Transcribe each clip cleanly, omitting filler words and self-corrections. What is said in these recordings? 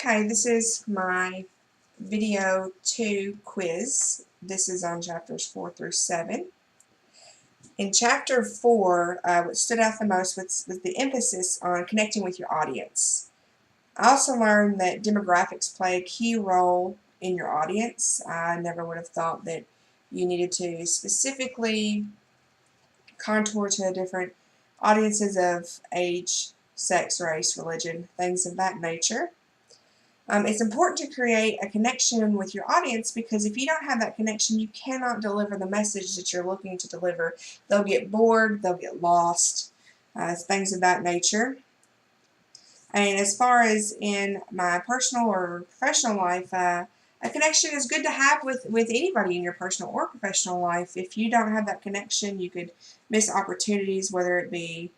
Okay, this is my video 2 quiz. This is on chapters 4 through 7. In chapter 4, what stood out the most was the emphasis on connecting with your audience. I also learned that demographics play a key role in your audience. I never would have thought that you needed to specifically contour to different audiences of age, sex, race, religion, things of that nature. It's important to create a connection with your audience, because if you don't have that connection, you cannot deliver the message that you're looking to deliver. They'll get bored, they'll get lost, things of that nature. And as far as in my personal or professional life, a connection is good to have with anybody in your personal or professional life. If you don't have that connection, you could miss opportunities, whether it be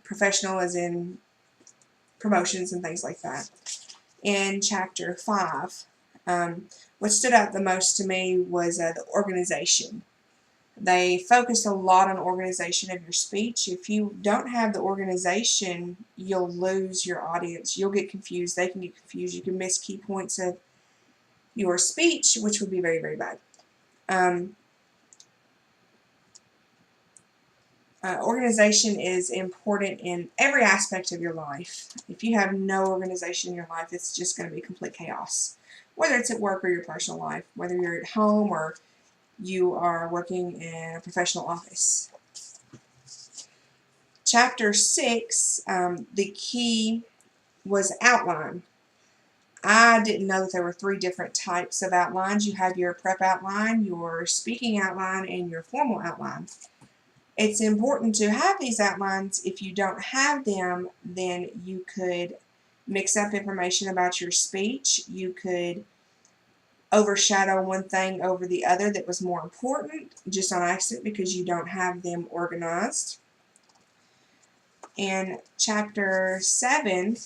professional as in promotions and things like that. In chapter 5, what stood out the most to me was the organization. They focused a lot on organization of your speech. If you don't have the organization, you'll lose your audience. You'll get confused. They can get confused. You can miss key points of your speech, which would be very, very bad. Organization is important in every aspect of your life. If you have no organization in your life, it's just going to be complete chaos. Whether it's at work or your personal life, whether you're at home or you are working in a professional office. Chapter 6, the key was outline. I didn't know that there were 3 different types of outlines. You have your prep outline, your speaking outline, and your formal outline. It's important to have these outlines. If you don't have them, then you could mix up information about your speech. You could overshadow one thing over the other that was more important just on accident because you don't have them organized. In chapter 7,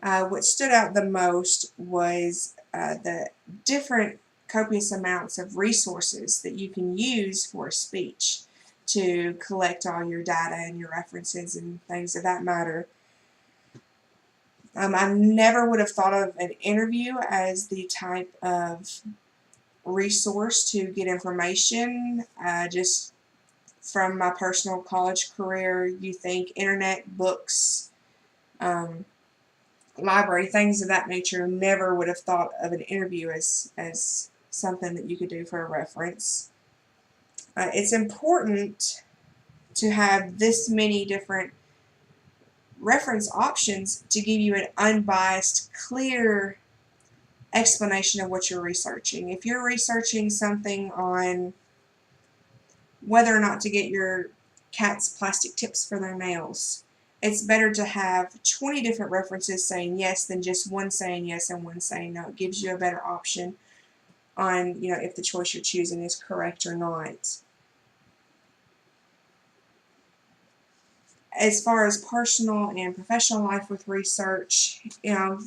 what stood out the most was the different copious amounts of resources that you can use for a speech to collect all your data and your references and things of that matter. I never would have thought of an interview as the type of resource to get information. Just from my personal college career, you think internet, books, library, things of that nature. Never would have thought of an interview as something that you could do for a reference. It's important to have this many different reference options to give you an unbiased, clear explanation of what you're researching. If you're researching something on whether or not to get your cat's plastic tips for their nails, it's better to have 20 different references saying yes than just one saying yes and one saying no. It gives you a better option on, if the choice you're choosing is correct or not. As far as personal and professional life with research,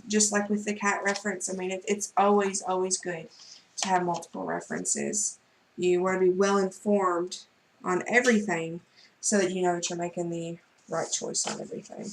just like with the cat reference, it's always good to have multiple references. You want to be well informed on everything so that you know that you're making the right choice on everything.